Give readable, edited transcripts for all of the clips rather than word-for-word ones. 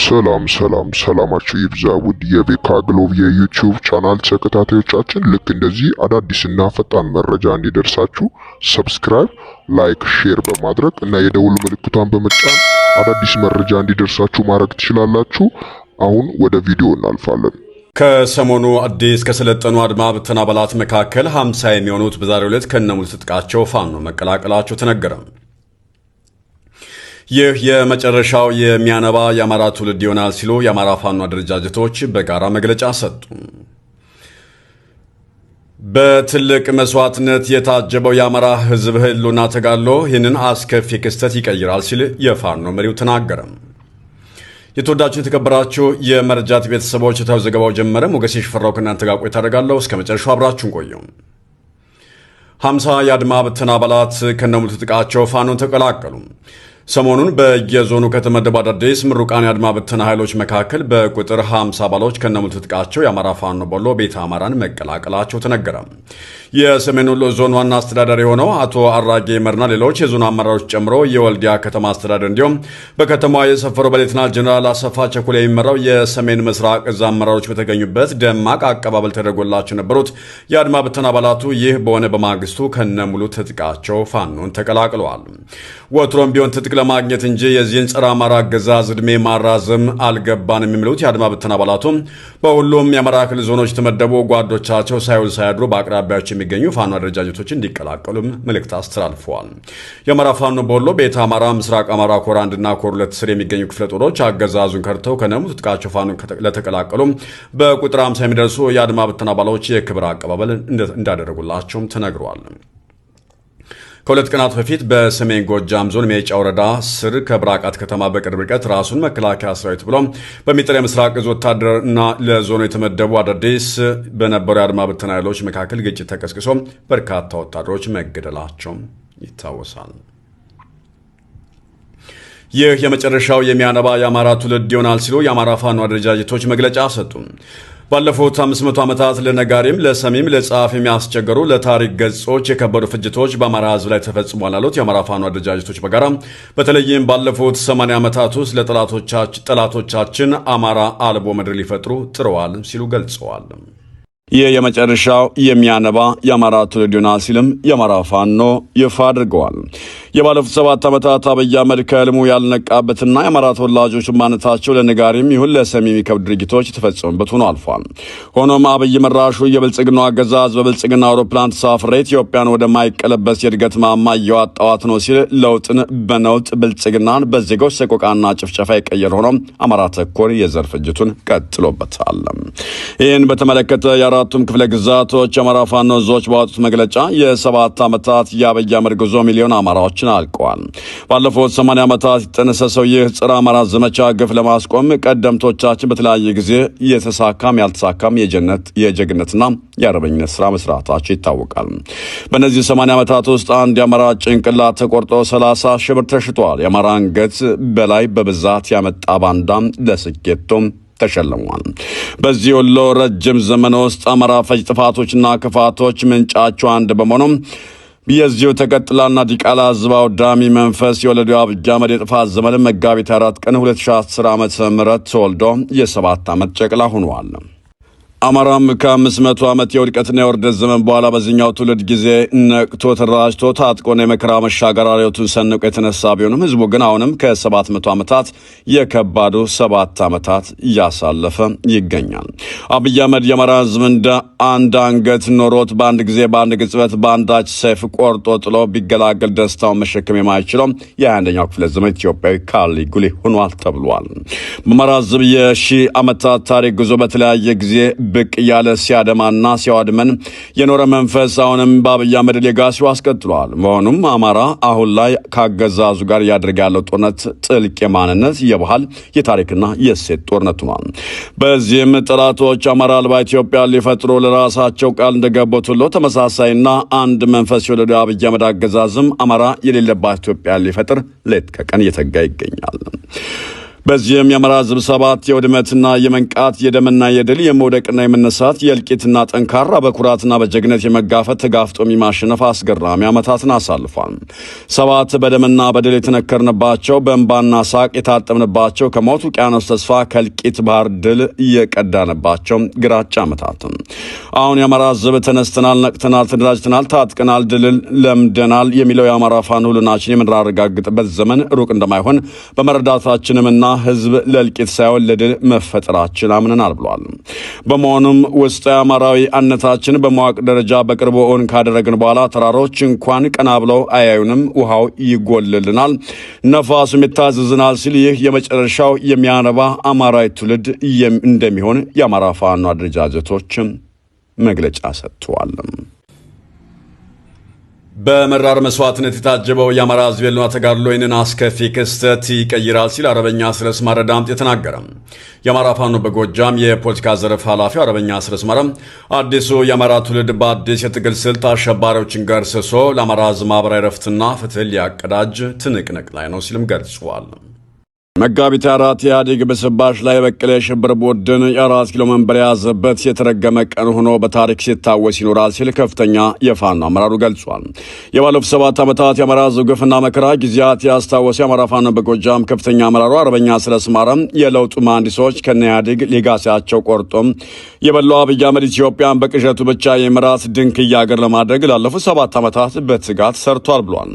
ሰላማችሁ ይብዛ ውድ የቤካ ግሎብ የዩቲዩብ ቻናል ተከታታዮቻችን፣ ልክ እንደዚህ አዳዲስና ፈጣን መረጃ እንዲደርሳችሁ ሰብስክራይብ፣ ላይክ፣ ሼር በማድረግ እና የደውል ምልክቷን በመጫን አዳዲስ መረጃ እንዲደርሳችሁ ማድረግ ትችላላችሁ። አሁን ወደ ቪዲዮ እናልፋለን። ከሰሞኑ አዲስ ከሰለጠኑ አድማ ብተና አባላት መካከል 50 የሚሆኑት በዛሬው ዕለት ከነሙሉ ትጥቃቸው ፋኖ መቀላቀላቸው ተነገረ። ይህ የመጨረሻው የሚያነባ የአማራ ትውልድ ይሆናል ሲሉ የአማራ ፋኖ አደረጃጀቶች በጋራ መግለጫ ሰጡ። በትልቅ መስዋዕትነት የታጀበው የአማራ ሕዝብ ህልውና ተጋድሎ ይህንን አስከፊ ክስተት ይቀይራል ሲል የፋኖ መሪው ተናገረ። የተወዳችሁ የተከበራችሁ የመረጃት ቤተሰቦች ታው ዘገባው ጀመረ። ሞገሴ ሽፈራው ከእናንተ ጋር ቆይታ አደርጋለሁ። እስከ መጨረሻው አብራችሁን ቆዩ። 50 የአድማ ብተና አባላት ከነሙሉ ትጥቃቸው ፋኖን ተቀላቀሉ። ሰሞኑን በየዞኑ ከተመደቡ አዳዲስ ምሩቃን የአድማ ብተና ኃይሎች መካከል በቁጥር 50 አባሎች ከነሙሉ ትጥቃቸው የአማራ ፋኖ በሎ ቤተ አማራን መቀላቀላቸው ተነገረ። የሰሜን ወሎ ዞን ዋና አስተዳዳሪ የሆነው አቶ አራጌ መርና ሌሎች የዞኑ አመራሮች ጨምሮ የወልዲያ ከተማ አስተዳደር እንዲሁም በከተማዋ የሰፈረው በሌተናል ጀነራል አሰፋ ቸኮል የሚመራው የሰሜን ምስራቅ እዝ አመራሮች በተገኙበት ደማቅ አቀባበል ተደርጎላቸው የነበሩት የአድማ ብተና አባላቱ ይህ በሆነ በማግስቱ ከነሙሉ ትጥቃቸው ፋኖን ተቀላቅለዋል። ወትሮም ቢሆን ትጥቅ ለማግኘት እንጂ የዚህን ጸረ አማራ አገዛዝ ዕድሜ ማራዘም አልገባንም የሚሉት የአድማ ብተና አባላቱ በሁሉም የአማራ ክልል ዞኖች የተመደቡ ጓዶቻቸው ሳይውል ሳያድሩ በአቅራቢያቸው የሚገኙ ፋኖ አደረጃጀቶች እንዲቀላቀሉም መልእክት አስተላልፈዋል። የአማራ ፋኖ በወሎ ቤተ አማራ፣ ምስራቅ አማራ ኮር 1 እና ኮር 2 ስር የሚገኙ ክፍለ ጦሮች አገዛዙን ከርተው ከነሙሉ ትጥቃቸው ፋኖ ለተቀላቀሉ በቁጥር 50 የሚደርሱ የአድማ ብተና አባሎች የክብር አቀባበል እንዳደረጉላቸውም ተነግሯል። ከሁለት ቀናት በፊት በሰሜን ጎጃም ዞን ሜጫ ወረዳ ስር ከብራቃት ከተማ በቅርብ ርቀት ራሱን መከላከያ ሰራዊት ብሎ በሚጠራ የምስራቅ እዝ ወታደርና ለዞኑ የተመደቡ አዳዲስ በነበሩ የአድማ ብተና ኃይሎች መካከል ግጭት ተቀስቅሶ በርካታ ወታደሮች መገደላቸው ይታወሳል። ይህ የመጨረሻው የሚያነባ የአማራ ትውልድ ይሆናል ሲሉ የአማራ ፋኖ አደረጃጀቶች መግለጫ ሰጡ። ባለፉት 500 ዓመታት ለነጋሪም ለሰሚም ለጸሐፊ የሚያስቸገሩ ለታሪክ ገጾች የከበሩ ፍጅቶች በአማራ ሕዝብ ላይ ተፈጽሟል ያሉት የአማራ ፋኖ አደረጃጀቶች በጋራ በተለይም ባለፉት 80 ዓመታት ውስጥ ለጠላቶቻችን አማራ አልቦ ምድር ሊፈጥሩ ጥረዋል ሲሉ ገልጸዋል። ይህ የመጨረሻው የሚያነባ የአማራ ትውልድ ይሆናል ሲልም የአማራ ፋኖ ይፋ አድርገዋል። የባለፉት 7 ዓመታት አብይ አህመድ ከህልሙ ያልነቃበትና የአማራ ተወላጆች ማንነታቸው ለነጋሪም ይሁን ለሰሚ የሚከብዱ ድርጊቶች የተፈጸሙበት ሆኖ አልፏል። ሆኖም አብይ መራሹ የብልጽግናው አገዛዝ በብልጽግና አውሮፕላን ተሳፍሬ ኢትዮጵያን ወደማይቀለበስ የእድገት ማማ እያወጣዋት ነው ሲል ለውጥን በነውጥ ብልጽግናን በዜጎች ሰቆቃና ጭፍጨፋ የቀየረ ሆኖ አማራ ተኮር የዘር ፍጅቱን ቀጥሎበታል። ይህን በተመለከተ የአራቱም ክፍለ ግዛቶች የአማራ ፋኖ ዞች ባወጡት መግለጫ የ7 ዓመታት የአብይ አህመድ ጉዞ ሚሊዮን አማራዎች አልቀዋል። ባለፉት 80 ዓመታት የተጠነሰሰው ይህ ጸረ አማራ ዘመቻ ግፍ ለማስቆም ቀደምቶቻችን በተለያየ ጊዜ የተሳካም ያልተሳካም የጀግነትና የአርበኝነት ስራ መስራታቸው ይታወቃል። በእነዚህ 80 ዓመታት ውስጥ አንድ የአማራ ጭንቅላት ተቆርጦ 30 ሺህ ብር ተሽጧል። የአማራ አንገት በላይ በብዛት ያመጣ ባንዳም ለስኬቱም ተሸልሟል። በዚህ ሁሉ ረጅም ዘመን ውስጥ አማራ ፈጅ ጥፋቶችና ክፋቶች ምንጫቸው አንድ በመሆኑም የዚሁ ተቀጥላና ዲቃላ ህዝባው ዳሚ መንፈስ የወለደው አብይ አህመድ የጥፋት ዘመን መጋቢት 4 ቀን 2010 ዓ.ም ተወልዶ የ7 ዓመት ጨቅላ ሆኗል። አማራም ከ500 ዓመት የውድቀትና የውርደት ዘመን በኋላ በዚህኛው ትውልድ ጊዜ ነቅቶ ተደራጅቶ ታጥቆና የመከራ መሻገር አርዮቱን ሰንቆ የተነሳ ቢሆንም ህዝቡ ግን አሁንም ከ700 ዓመታት የከባዱ 7 ዓመታት እያሳለፈ ይገኛል። አብይ አህመድ የአማራ ህዝብ እንደ አንድ አንገት ኖሮት በአንድ ጊዜ በአንድ ቅጽበት በአንዳች ሰይፍ ቆርጦ ጥሎ ቢገላገል ደስታውን መሸከም የማይችለው የ21ኛው ክፍለ ዘመን ኢትዮጵያዊ ካሊጉሊ ሆኗል ተብሏል። በአማራ ህዝብ የሺህ ዓመታት ታሪክ ጉዞ በተለያየ ጊዜ ብቅ እያለ ሲያደማና ሲያዋድመን የኖረ መንፈስ አሁንም በአብይ አህመድ ሌጋሲው አስቀጥሏል። መሆኑም አማራ አሁን ላይ ካገዛዙ ጋር እያደረገ ያለው ጦርነት ጥልቅ የማንነት የባህል የታሪክና የእሴት ጦርነት ሆኗል። በዚህም ጠላቶች አማራ አልባ ኢትዮጵያ ሊፈጥሩ ለራሳቸው ቃል እንደገቡት ሁሉ ተመሳሳይና አንድ መንፈስ የወለደው አብይ አህመድ አገዛዝም አማራ የሌለባት ኢትዮጵያ ሊፈጥር ሌት ከቀን እየተጋ ይገኛል። በዚህም የአማራ ሕዝብ ሰባት የውድመትና የመንቃት የደምና የድል የመውደቅና የመነሳት የእልቂትና ጠንካራ በኩራትና በጀግነት የመጋፈጥ ተጋፍጦ የማሸነፍ አስገራሚ ዓመታትን አሳልፏል። ሰባት በደምና በድል የተነከርንባቸው በእንባና ሳቅ የታጠብንባቸው ከሞት ውቅያኖስ ተስፋ ከእልቂት ባህር ድል የቀዳንባቸው ግራጫ ዓመታት። አሁን የአማራ ሕዝብ ተነስተናል፣ ነቅተናል፣ ተደራጅተናል፣ ታጥቀናል፣ ድልን ለምደናል የሚለው የአማራ ፋኖ ህልውናችን የምናረጋግጥበት ዘመን ሩቅ እንደማይሆን በመረዳታችንምና ህዝብ ለእልቂት ሳይሆን ለድል መፈጠራችን አምነናል ብሏል። በመሆኑም ውስጣዊ አማራዊ አንድነታችን በመዋቅር ደረጃ በቅርቡ እውን ካደረግን በኋላ ተራሮች እንኳን ቀና ብለው አያዩንም፣ ውሃው ይጎልልናል፣ ነፋሱም ይታዘዝናል ሲል ይህ የመጨረሻው የሚያነባ አማራዊ ትውልድ እንደሚሆን የአማራ ፋኖ አደረጃጀቶች መግለጫ ሰጥተዋል። በመራር መስዋዕትነት የታጀበው የአማራ ሕዝብ የህልውና ተጋድሎ ይህንን አስከፊ ክስተት ይቀይራል ሲል አርበኛ አስረስ ማረ ዳምጤ ተናገረ። የአማራ ፋኖ በጎጃም የፖለቲካ ዘርፍ ኃላፊው አርበኛ አስረስ ማረ አዲሱ የአማራ ትውልድ በአዲስ የትግል ስልት አሸባሪዎችን ገርስሶ ለአማራ ሕዝብ ማህበራዊ ረፍትና ፍትህ ሊያቀዳጅ ትንቅንቅ ላይ ነው ሲልም ገልጿል። መጋቢት 4 ኢህአዴግ በስባሽ ላይ የበቀለ የሽብር ቡድን የ4 ኪሎ መንበር የያዘበት የተረገመ ቀን ሆኖ በታሪክ ሲታወስ ይኖራል ሲል ከፍተኛ የፋኖ አመራሩ ገልጿል። የባለፉት 7 ዓመታት የአማራ ሕዝብ ግፍና መከራ ጊዜያት ያስታወሰ የአማራ ፋኖ በጎጃም ከፍተኛ አመራሩ አርበኛ አስረስ ማረ የለውጡ መሐንዲሶች ከነ ኢህአዴግ ሌጋሲያቸው ቆርጦም የበላው አብይ አህመድ ኢትዮጵያን በቅዠቱ ብቻ የምራት ድንክያ አገር ለማድረግ ላለፉት 7 ዓመታት በትጋት ሰርቷል ብሏል።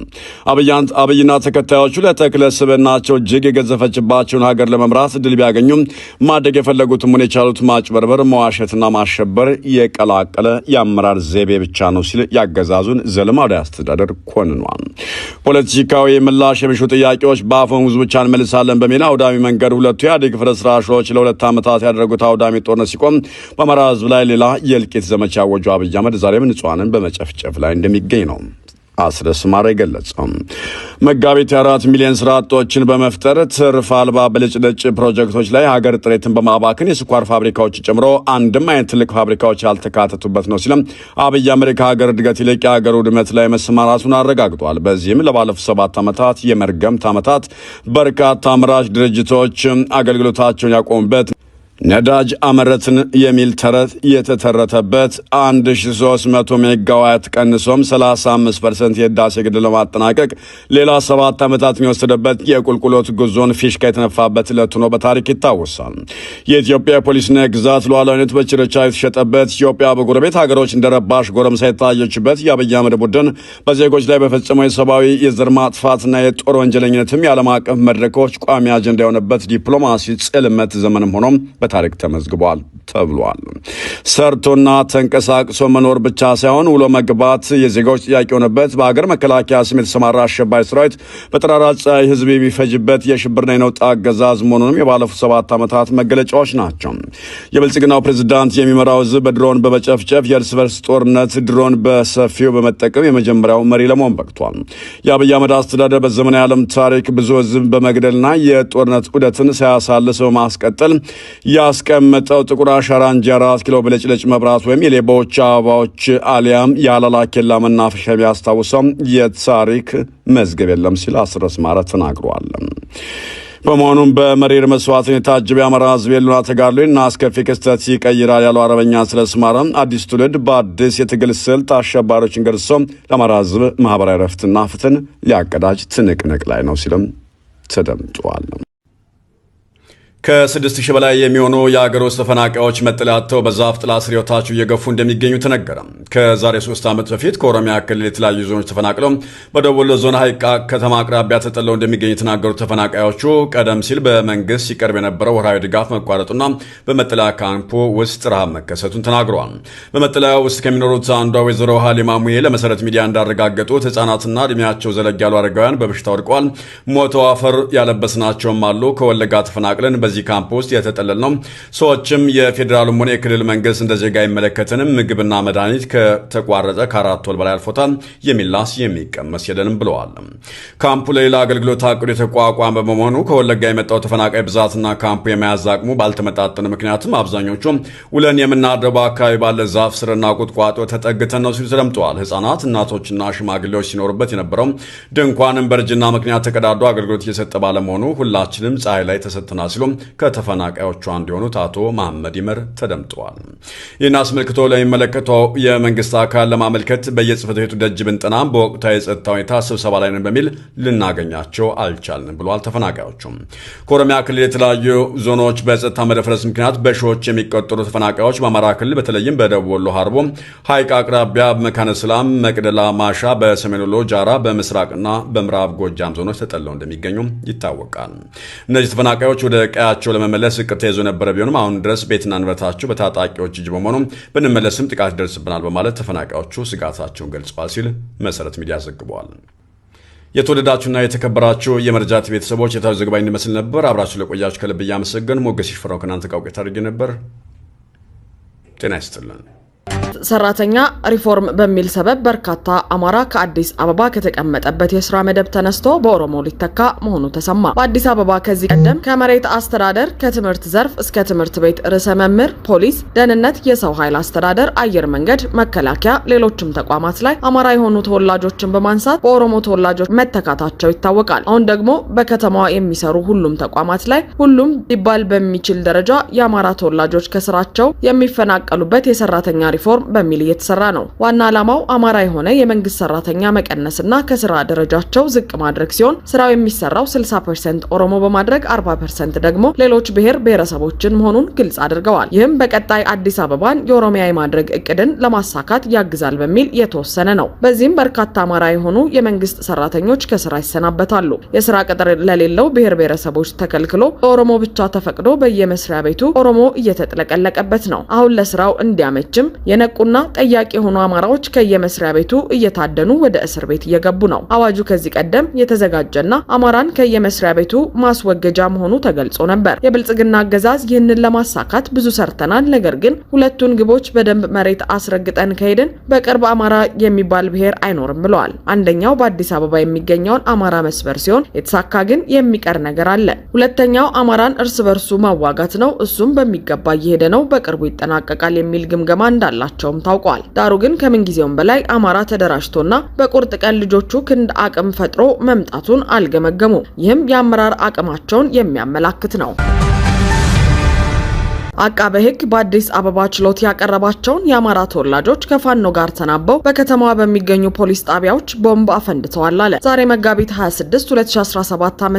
አብይና ተከታዮቹ ለተክለ ስብዕናቸው እጅግ የገዘፈ ባቸውን ሀገር ለመምራት ድል ቢያገኙም ማደግ የፈለጉትም ሆነ የቻሉት ማጭበርበር፣ መዋሸትና ማሸበር የቀላቀለ የአመራር ዘይቤ ብቻ ነው ሲል ያገዛዙን ዘልማዊ አስተዳደር ኮንኗል። ፖለቲካዊ ምላሽ የሚሹ ጥያቄዎች በአፈሙዝ ብቻ እንመልሳለን በሚል አውዳሚ መንገድ ሁለቱ ኢህአዴግ ፍርስራሾች ለ2 ዓመታት ያደረጉት አውዳሚ ጦርነት ሲቆም በአማራ ሕዝብ ላይ ሌላ የእልቂት ዘመቻ ያወጁ አብይ አህመድ ዛሬም ንጹሃንን በመጨፍጨፍ ላይ እንደሚገኝ ነው አስረስ ማረ ገለጸው። መጋቢት 4 ሚሊዮን ስራ አጦችን በመፍጠር ትርፍ አልባ ብልጭልጭ ፕሮጀክቶች ላይ ሀገር ጥሬትን በማባከን የስኳር ፋብሪካዎች ጨምሮ አንድም አይነት ትልቅ ፋብሪካዎች ያልተካተቱበት ነው ሲልም አብይ አሜሪካ ሀገር እድገት ይልቅ የሀገር ውድመት ላይ መሰማራቱን አረጋግጧል። በዚህም ለባለፉት 7 ዓመታት የመርገምት ዓመታት በርካታ አምራች ድርጅቶች አገልግሎታቸውን ያቆሙበት ነዳጅ አመረትን የሚል ተረት የተተረተበት 1300 ሜጋዋት ቀንሶም 35% የህዳሴ ግድብ ለማጠናቀቅ ሌላ 7 ዓመታትን የወሰደበት የቁልቁሎት ጉዞን ፊሽካ የተነፋበት ዕለት ሆኖ በታሪክ ይታወሳል። የኢትዮጵያ ፖሊስና የግዛት ሉዓላዊነት በችርቻሮ የተሸጠበት፣ ኢትዮጵያ በጎረቤት ሀገሮች እንደረባሽ ጎረምሳ የታየችበት የአብይ አህመድ ቡድን በዜጎች ላይ በፈጸመው የሰብአዊ የዘር ማጥፋትና የጦር ወንጀለኝነትም የዓለም አቀፍ መድረኮች ቋሚ አጀንዳ የሆነበት ዲፕሎማሲ ጽልመት ዘመንም ሆኖም በታሪክ ተመዝግቧል ተብሏል። ሰርቶና ተንቀሳቅሶ መኖር ብቻ ሳይሆን ውሎ መግባት የዜጋዎች ጥያቄ የሆነበት በሀገር መከላከያ ስም የተሰማራ አሸባሪ ሰራዊት በጠራራ ፀሐይ ህዝብ የሚፈጅበት የሽብርና የነውጥ አገዛዝ መሆኑንም የባለፉት 7 ዓመታት መገለጫዎች ናቸው። የብልጽግናው ፕሬዝዳንት የሚመራው ህዝብ በድሮን በመጨፍጨፍ የእርስ በርስ ጦርነት ድሮን በሰፊው በመጠቀም የመጀመሪያው መሪ ለመሆን በቅቷል። የአብይ አህመድ አስተዳደር በዘመናዊ ዓለም ታሪክ ብዙ ህዝብ በመግደልና የጦርነት ዑደትን ሳያሳልስ በማስቀጠል ያስቀመጠው ጥቁር አሻራ እንጂ 4 ኪሎ ብልጭልጭ መብራት ወይም የሌባዎች አበባዎች አሊያም የአላላ ኬላ መናፈሻ ቢያስታውሰው የታሪክ መዝገብ የለም ሲል አስረስ ማረ ተናግሯል። በመሆኑም በመሪር መስዋዕትን የታጀበ የአማራ ሕዝብ የህልውና ተጋድሎና አስከፊ ክስተት ይቀይራል ያለው አርበኛ አስረስ ማረ አዲስ ትውልድ በአዲስ የትግል ስልት አሸባሪዎችን ገርሶ ለአማራ ሕዝብ ማህበራዊ ረፍትና ፍትህን ሊያቀዳጅ ትንቅንቅ ላይ ነው ሲልም ተደምጧል። ከ6000 በላይ የሚሆኑ የአገር ውስጥ ተፈናቃዮች መጠለያ አጥተው በዛፍ ጥላ ስር ሕይወታቸው እየገፉ እንደሚገኙ ተነገረ። ከዛሬ 3 ዓመት በፊት ከኦሮሚያ ክልል የተለያዩ ዞኖች ተፈናቅለው በደቡብ ወሎ ዞን ሐይቅ ከተማ አቅራቢያ ተጠልለው እንደሚገኙ የተናገሩት ተፈናቃዮቹ ቀደም ሲል በመንግስት ሲቀርብ የነበረው ወርሃዊ ድጋፍ መቋረጡና በመጠለያ ካምፑ ውስጥ ረሃብ መከሰቱን ተናግረዋል። በመጠለያ ውስጥ ከሚኖሩት አንዷ ወይዘሮ ሀሊማ ሙዬ ለመሰረት ሚዲያ እንዳረጋገጡት ህጻናትና እድሜያቸው ዘለግ ያሉ አረጋውያን በበሽታ ወድቀዋል። ሞተው አፈር ያለበስናቸውም አሉ። ከወለጋ ተፈናቅለን በዚህ ካምፕ ውስጥ የተጠለልነው ሰዎችም የፌዴራሉም ሆነ የክልል መንግስት እንደ ዜጋ አይመለከተንም፣ ምግብና መድኃኒት ከተቋረጠ ከ4 ወር በላይ አልፎታል፣ የሚላስ የሚቀመስ የለንም ብለዋል። ካምፑ ለሌላ አገልግሎት አቅዶ የተቋቋመ በመሆኑ ከወለጋ የመጣው ተፈናቃይ ብዛትና ካምፑ የመያዝ አቅሙ ባልተመጣጠነ ምክንያቱም አብዛኞቹ ውለን የምናድረው በአካባቢ ባለ ዛፍ ስርና ቁጥቋጦ ተጠግተን ነው ሲሉ ተደምጠዋል። ህጻናት፣ እናቶችና ሽማግሌዎች ሲኖሩበት የነበረው ድንኳንም በእርጅና ምክንያት ተቀዳዶ አገልግሎት እየሰጠ ባለመሆኑ ሁላችንም ፀሐይ ላይ ተሰጥተናል ሲሉ ከተፈናቃዮቹ አንዱ የሆኑት አቶ መሐመድ ይመር ተደምጠዋል። ይህን አስመልክቶ ለሚመለከተው የመንግስት አካል ለማመልከት በየጽህፈት ቤቱ ደጅ ብንጠናም በወቅታዊ የጸጥታ ሁኔታ ስብሰባ ላይ ነን በሚል ልናገኛቸው አልቻልንም ብለዋል። ተፈናቃዮቹም ከኦሮሚያ ክልል የተለያዩ ዞኖች በጸጥታ መደፍረስ ምክንያት በሺዎች የሚቆጠሩ ተፈናቃዮች በአማራ ክልል በተለይም በደቡብ ወሎ ሀርቦ ሐይቅ አቅራቢያ መካነ ሰላም፣ መቅደላ፣ ማሻ፣ በሰሜን ወሎ ጃራ፣ በምስራቅና በምዕራብ ጎጃም ዞኖች ተጠልለው እንደሚገኙ ይታወቃል። እነዚህ ተፈናቃዮች ወደ ቀያቸው ለመመለስ እቅድ ተይዞ የነበረ ቢሆንም አሁን ድረስ ቤትና ንብረታቸው በታጣቂዎች እጅ በመሆኑ ብንመለስም ጥቃት ይደርስብናል በማለት ተፈናቃዮቹ ስጋታቸውን ገልጸዋል ሲል መሰረት ሚዲያ ዘግቧል። የተወደዳችሁና የተከበራችሁ የመረጃ ቤተሰቦች የታዩ ዘገባ እንመስል ነበር። አብራችሁ ለቆያችሁ ከልብ እያመሰገን ሞገስ ይሽፈራው ከናንተ ጋር ቆይታ አድርጌ ነበር። ጤና ይስጥልን። ሰራተኛ ሪፎርም በሚል ሰበብ በርካታ አማራ ከአዲስ አበባ ከተቀመጠበት የስራ መደብ ተነስቶ በኦሮሞ ሊተካ መሆኑ ተሰማ። በአዲስ አበባ ከዚህ ቀደም ከመሬት አስተዳደር፣ ከትምህርት ዘርፍ እስከ ትምህርት ቤት ርዕሰ መምህር፣ ፖሊስ፣ ደህንነት፣ የሰው ኃይል አስተዳደር፣ አየር መንገድ፣ መከላከያ፣ ሌሎችም ተቋማት ላይ አማራ የሆኑ ተወላጆችን በማንሳት በኦሮሞ ተወላጆች መተካታቸው ይታወቃል። አሁን ደግሞ በከተማዋ የሚሰሩ ሁሉም ተቋማት ላይ ሁሉም ሊባል በሚችል ደረጃ የአማራ ተወላጆች ከስራቸው የሚፈናቀሉበት የሰራተኛ ሪፎርም በሚል እየተሰራ ነው። ዋና ዓላማው አማራ የሆነ የመንግስት ሰራተኛ መቀነስና ከስራ ደረጃቸው ዝቅ ማድረግ ሲሆን ስራው የሚሰራው 60% ኦሮሞ በማድረግ 40% ደግሞ ሌሎች ብሔር ብሔረሰቦችን መሆኑን ግልጽ አድርገዋል። ይህም በቀጣይ አዲስ አበባን የኦሮሚያ የማድረግ እቅድን ለማሳካት ያግዛል በሚል የተወሰነ ነው። በዚህም በርካታ አማራ የሆኑ የመንግስት ሰራተኞች ከስራ ይሰናበታሉ። የስራ ቅጥር ለሌለው ብሔር ብሔረሰቦች ተከልክሎ በኦሮሞ ብቻ ተፈቅዶ በየመስሪያ ቤቱ ኦሮሞ እየተጥለቀለቀበት ነው። አሁን ለስራው እንዲያመችም ቁና ጠያቂ የሆኑ አማራዎች ከየመስሪያ ቤቱ እየታደኑ ወደ እስር ቤት እየገቡ ነው። አዋጁ ከዚህ ቀደም የተዘጋጀና አማራን ከየመስሪያ ቤቱ ማስወገጃ መሆኑ ተገልጾ ነበር። የብልጽግና አገዛዝ ይህንን ለማሳካት ብዙ ሰርተናል፣ ነገር ግን ሁለቱን ግቦች በደንብ መሬት አስረግጠን ከሄድን በቅርብ አማራ የሚባል ብሔር አይኖርም ብለዋል። አንደኛው በአዲስ አበባ የሚገኘውን አማራ መስበር ሲሆን የተሳካ ግን የሚቀር ነገር አለ። ሁለተኛው አማራን እርስ በርሱ ማዋጋት ነው። እሱም በሚገባ እየሄደ ነው፣ በቅርቡ ይጠናቀቃል የሚል ግምገማ እንዳላቸው ታውቋል። ዳሩ ግን ከምን ጊዜውም በላይ አማራ ተደራጅቶና በቁርጥ ቀን ልጆቹ ክንድ አቅም ፈጥሮ መምጣቱን አልገመገሙም። ይህም የአመራር አቅማቸውን የሚያመላክት ነው። አቃቤ ሕግ በአዲስ አበባ ችሎት ያቀረባቸውን የአማራ ተወላጆች ከፋኖ ጋር ተናበው በከተማዋ በሚገኙ ፖሊስ ጣቢያዎች ቦምብ አፈንድተዋል አለ። ዛሬ መጋቢት 26 2017 ዓ.ም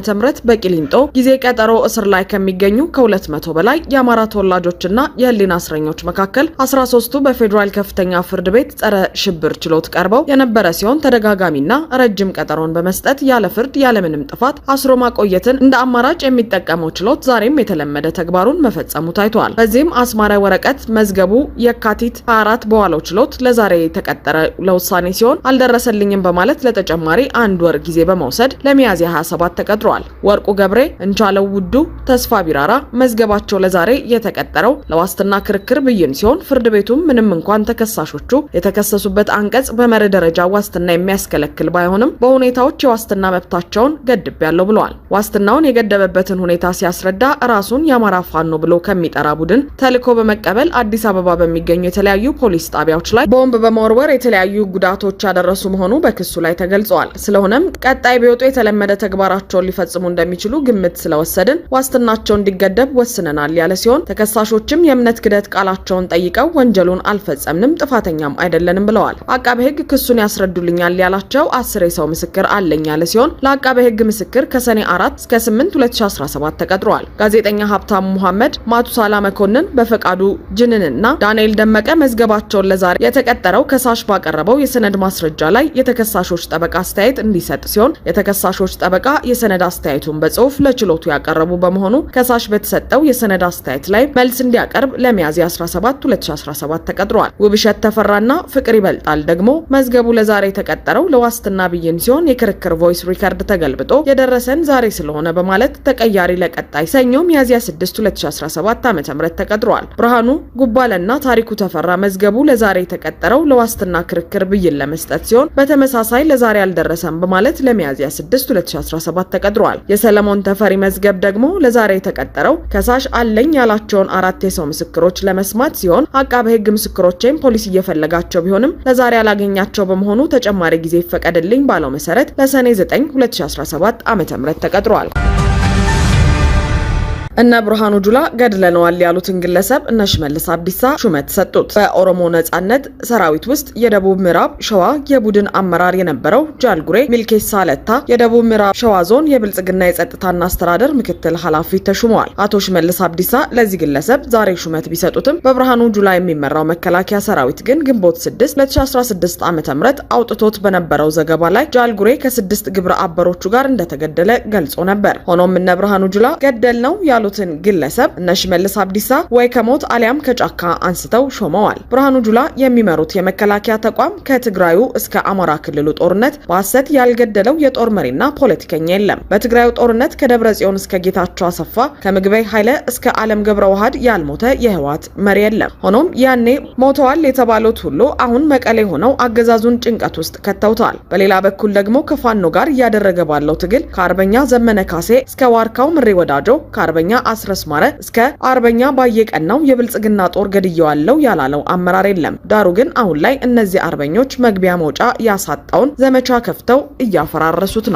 በቂሊንጦ ጊዜ ቀጠሮ እስር ላይ ከሚገኙ ከ200 በላይ የአማራ ተወላጆችና የህሊና እስረኞች መካከል 13ቱ በፌዴራል ከፍተኛ ፍርድ ቤት ጸረ ሽብር ችሎት ቀርበው የነበረ ሲሆን ተደጋጋሚና ረጅም ቀጠሮን በመስጠት ያለ ፍርድ ያለምንም ጥፋት አስሮ ማቆየትን እንደ አማራጭ የሚጠቀመው ችሎት ዛሬም የተለመደ ተግባሩን መፈጸሙ ታይቷል። በዚህም አስማራ ወረቀት መዝገቡ የካቲት 24 በዋለው ችሎት ለዛሬ የተቀጠረ ለውሳኔ ሲሆን አልደረሰልኝም በማለት ለተጨማሪ 1 ወር ጊዜ በመውሰድ ለሚያዝያ 27 ተቀጥሯል። ወርቁ ገብሬ፣ እንቻለው ውዱ፣ ተስፋ ቢራራ መዝገባቸው ለዛሬ የተቀጠረው ለዋስትና ክርክር ብይን ሲሆን ፍርድ ቤቱም ምንም እንኳን ተከሳሾቹ የተከሰሱበት አንቀጽ በመርህ ደረጃ ዋስትና የሚያስከለክል ባይሆንም በሁኔታዎች የዋስትና መብታቸውን ገድቤያለሁ ብለዋል። ዋስትናውን የገደበበትን ሁኔታ ሲያስረዳ ራሱን የአማራ ፋኖ ብሎ ከሚጠራ ቡድን ተልኮ በመቀበል አዲስ አበባ በሚገኙ የተለያዩ ፖሊስ ጣቢያዎች ላይ ቦምብ በመወርወር የተለያዩ ጉዳቶች ያደረሱ መሆኑ በክሱ ላይ ተገልጿል። ስለሆነም ቀጣይ ቢወጡ የተለመደ ተግባራቸውን ሊፈጽሙ እንደሚችሉ ግምት ስለወሰድን ዋስትናቸው እንዲገደብ ወስነናል ያለ ሲሆን ተከሳሾችም የእምነት ክደት ቃላቸውን ጠይቀው ወንጀሉን አልፈጸምንም፣ ጥፋተኛም አይደለንም ብለዋል። አቃቤ ሕግ ክሱን ያስረዱልኛል ያላቸው 10 የሰው ምስክር አለኝ ያለ ሲሆን ለአቃቤ ሕግ ምስክር ከሰኔ 4 እስከ 8 2017 ተቀጥሯል። ጋዜጠኛ ሀብታሙ መሐመድ፣ ማቱሳላ መኮንን፣ በፈቃዱ ጅንንና ዳንኤል ደመቀ መዝገባቸውን ለዛሬ የተቀጠረው ከሳሽ ባቀረበው የሰነድ ማስረጃ ላይ የተከሳሾች ጠበቃ አስተያየት እንዲሰጥ ሲሆን የተከሳሾች ጠበቃ የሰነድ አስተያየቱን በጽሁፍ ለችሎቱ ያቀረቡ በመሆኑ ከሳሽ በተሰጠው የሰነድ አስተያየት ላይ መልስ እንዲያቀርብ ለሚያዝያ 17 2017 ተቀጥሯል። ውብሸት ተፈራና ፍቅር ይበልጣል ደግሞ መዝገቡ ለዛሬ የተቀጠረው ለዋስትና ብይን ሲሆን የክርክር ቮይስ ሪከርድ ተገልብጦ የደረሰን ዛሬ ስለሆነ በማለት ተቀያሪ ለቀጣይ ሰኞ ሚያዝያ 6 2017 ዓ.ም ተቀጥሯል። ብርሃኑ ጉባለና ታሪኩ ተፈራ መዝገቡ ለዛሬ የተቀጠረው ለዋስትና ክርክር ብይን ለመስጠት ሲሆን በተመሳሳይ ለዛሬ አልደረሰም በማለት ለሚያዝያ 6 2017 ተቀጥሯል። የሰለሞን ተፈሪ መዝገብ ደግሞ ለዛሬ የተቀጠረው ከሳሽ አለኝ ያላቸውን 4 የሰው ምስክሮች ለመስማት ሲሆን አቃቤ ሕግ ምስክሮቼም ፖሊስ እየፈለጋቸው ቢሆንም ለዛሬ ያላገኛቸው በመሆኑ ተጨማሪ ጊዜ ይፈቀድልኝ ባለው መሰረት ለሰኔ 9 2017 ዓ.ም ተቀጥሯል። እነ ብርሃኑ ጁላ ገድለነዋል ያሉትን ግለሰብ እነ ሽመልስ አብዲሳ ሹመት ሰጡት። በኦሮሞ ነጻነት ሰራዊት ውስጥ የደቡብ ምዕራብ ሸዋ የቡድን አመራር የነበረው ጃልጉሬ ሚልኬሳ ለታ የደቡብ ምዕራብ ሸዋ ዞን የብልጽግና የጸጥታና አስተዳደር ምክትል ኃላፊ ተሹመዋል። አቶ ሽመልስ አብዲሳ ለዚህ ግለሰብ ዛሬ ሹመት ቢሰጡትም በብርሃኑ ጁላ የሚመራው መከላከያ ሰራዊት ግን ግንቦት 6 2016 ዓ.ም አውጥቶት በነበረው ዘገባ ላይ ጃልጉሬ ከ6 ግብረ አበሮቹ ጋር እንደተገደለ ገልጾ ነበር። ሆኖም እነ ብርሃኑ ጁላ ገደል ነው ያሉትን ግለሰብ እነ ሽመልስ አብዲሳ ወይ ከሞት አሊያም ከጫካ አንስተው ሾመዋል። ብርሃኑ ጁላ የሚመሩት የመከላከያ ተቋም ከትግራዩ እስከ አማራ ክልሉ ጦርነት በሐሰት ያልገደለው የጦር መሪና ፖለቲከኛ የለም። በትግራዩ ጦርነት ከደብረ ጽዮን እስከ ጌታቸው አሰፋ ከመግበይ ኃይለ እስከ ዓለም ገብረ ዋህድ ያልሞተ የህወሓት መሪ የለም። ሆኖም ያኔ ሞተዋል የተባሉት ሁሉ አሁን መቀሌ ሆነው አገዛዙን ጭንቀት ውስጥ ከተውታል። በሌላ በኩል ደግሞ ከፋኖ ጋር እያደረገ ባለው ትግል ከአርበኛ ዘመነ ካሴ እስከ ዋርካው ምሬ ወዳጆ ከአርበኛ አስረስ ማረ እስከ አርበኛ ባየቀናው የብልጽግና ጦር ገድየዋለው ያላለው አመራር የለም። ዳሩ ግን አሁን ላይ እነዚህ አርበኞች መግቢያ መውጫ ያሳጣውን ዘመቻ ከፍተው እያፈራረሱት ነው።